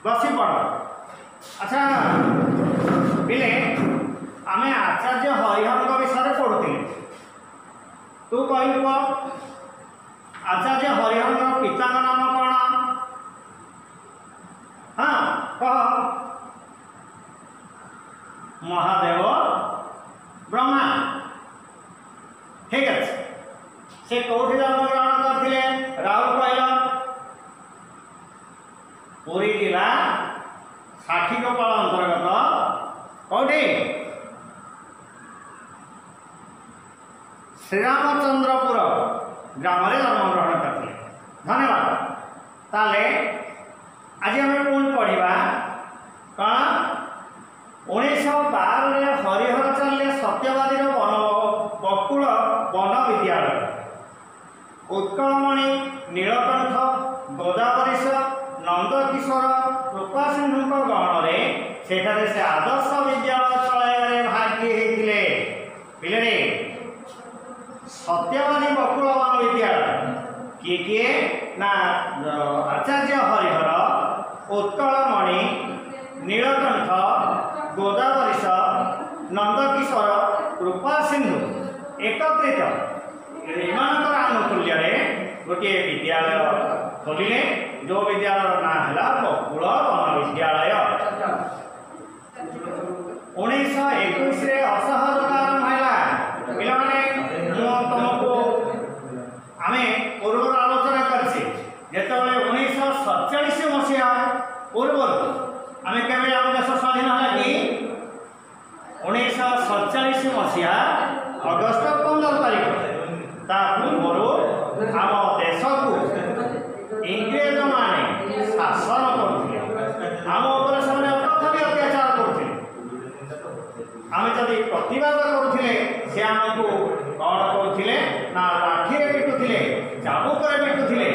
बसी पड़। अच्छा पिले आम आचार्य हरिहर विषय पढ़ुले तू कहलु आचार्य हरिहर पिता नाम कौन? हाँ कह। महादेव ब्रह्मा। ठीक अच्छे से कौटी जन्म ग्रहण करते? राहुल कहल पुरी जिला साक्षीगोपाल अंतर्गत कौटी श्रीरामचंद्रपुर ग्राम जन्म ग्रहण करते। धन्यवाद। ताले आज आम पुणी पढ़ा कौन 1912 हरिहर चलिए सत्यवादी वन बकुल वन विद्यालय उत्कलमणि नीलकंठ गोदावरीश नंदकिशोर कृपासिंधु गहण सेठारे से आदर्श विद्यालय चलाइबारे भागी होते। पिले सत्यवादी बकुल वन विद्यालय किए किए ना आचार्य हरिहर उत्कलमणि नीलकंठ गोदावरीश नंदकिशोर कृपासिंधु एकत्रित एमानकर आनुकूल्य गोटे विद्यालय खोलिले जो विद्यालय ना है बकुल वन विद्यालय। 1921 असहयोग आरंभ है। पे तुमको आम पूर्व आलोचना करते 1947 मसीहा पूर्व आम के आम देश स्वाधीन है कि 1947 मसीहा अगस्त 15 तारीख ता पूर्व आम देश को इंग्रेज माने शासन करते आम उपर से अतथापि अत्याचार करते। आम जदि प्रतिवाद करुले से आमको कौन करुले ना लाठी पिटुले चाबुक पिटुले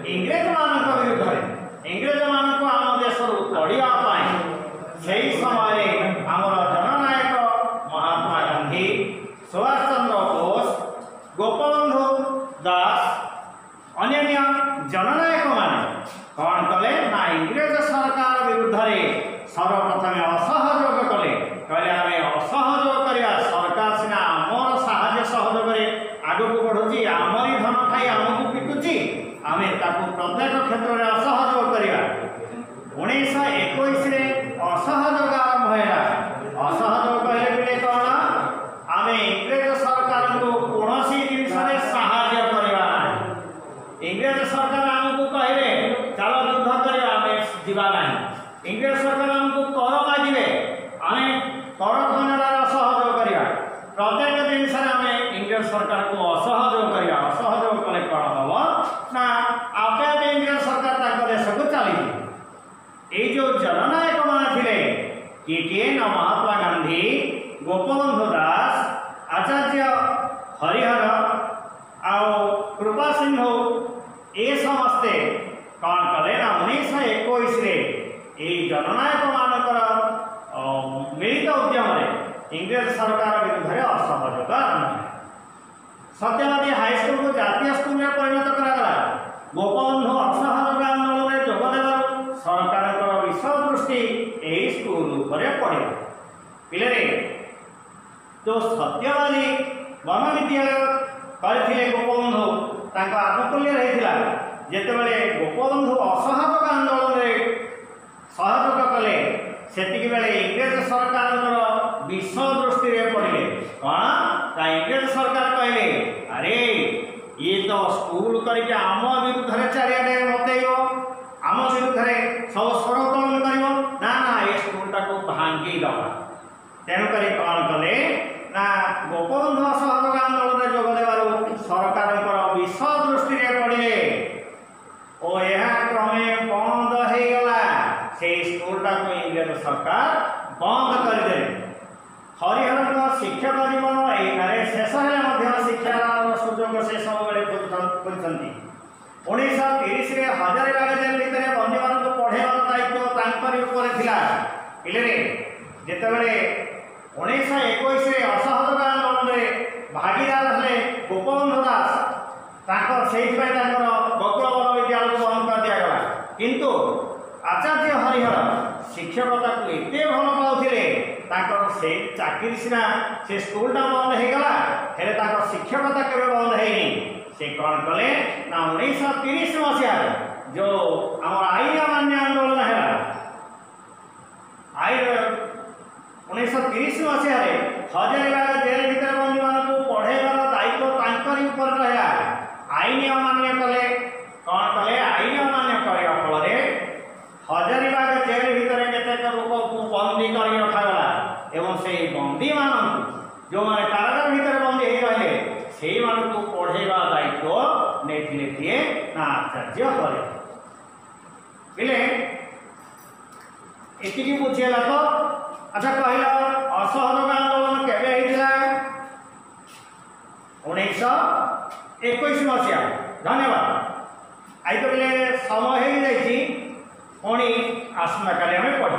इंग्रेज मान विरुद्ध इंग्रेज मान को आम देश तड़ापी से समय आमर जननायक महात्मा गांधी सुभाष चंद्र बोस गोपबंधु दास अन्य जननायक मान कौन कले ना इंग्रेज सरकार विरुद्ध सर्वप्रथम असहयोग कले कहले आम असहयोग करवा सरकार सीना आमर साहाय्य सहयोग आग को बढ़ुची आमरी धन खाई आमको पिटुची आम प्रत्येक क्षेत्र में असहयोग करवा। 1921 असहयोग आरंभ है। असहयोग कहले कौन आम इंग्रेज सरकार को कौन जिन साहाय्य करवा। इंग्रेज सरकार आमको कहे चल युद्ध करवा आम जाना। इंग्रेज सरकार आमको कर मागे आम कर खनार सहयोग करवा। प्रत्येक जिन आम इंग्रेज सरकार को असहयोग करवा। असहयोग कले कौन हम ना आपे आपे इंग्रेज सरकार देश को चली। ये जो जननायक मान थे किए ना महात्मा गांधी गोपबंधु दास आचार्य हरिहर कृपा सिंधु ये समस्ते कौन कले ना 1921 जननायक मानकर मिलित उद्यम इंग्रेज सरकार विरुद्ध असहयोग आरंभ। सत्यवादी हाईस्कल को जातीय स्कूल में परिणत करागला। गोपबंधु असहयोग आंदोलन में जोगदेव सरकार विषय दृष्टि यही स्कूल पड़े। पिले जो सत्यवादी वन विद्यालय करते गोपबंधु आनुकूल्य रही जितेबाला गोपबंधु असहयोग आंदोलन में सहयोग कले से इंग्रेज सरकार विषय दृष्टि पड़े कौन इंग्रेज सरकार कहले अरे ये तो स्कूल करके आम विरुद्ध चारिड़े मतब आम विरुद्ध सब स्वर उत्तोलन कर ना ना ये स्कूलटा को भांगी दवा। तेणुक कौन कले ना गोपबंधु असहयोग आंदोलन में जोगदेव सरकार विषय दृष्टि पड़े और यह क्रमे बंद होगला। से स्कूलटा को इंग्रेज सरकार बंद करदे। हरिहर शिक्षक जीवन ये शेष है शिक्षार सुजोग से सब कर 1930 हजार मैगजीन भितर बंदी मान पढ़ेबार दायित्व पिले जितेबाला 1921 असहयोग आंदोलन में भागीदार हेले गोपबंधु दास बकुल वन विद्यालय को बंद कर दिगला। किंतु आचार्य हरिहर शिक्षकता को एते भल पाउथिले से चाकरी सीना से स्कूलटा बंद हो गला हेले शिक्षकता केवे बंद है से कौन कले ना 1930 मसीहा जो आम आईन अमान्य आंदोलन है आईन 1930 मसीह हजारीबाग जेल भीतर बंदी मान पढ़ेबार दायित्व तांकरी ऊपर रहा आईन अमान्य कले कौन कले आईन अमान्य करने फल हजारीबाग जेल भीतर केतेक लोक को बंदी कर रखागला एवं से बंदी मान जो मैंने कारागार भीतर बंदी हो रहे से पढ़ेवा दायित्व नहीं किए ना आचार्य हरे पिले एति बुझेगा तो अच्छा कहल असहयोग आंदोलन केवे होता 1921 मसीहा धन्यवाद आई तो समय हो जाती पुणी आसंता काली आम पढ़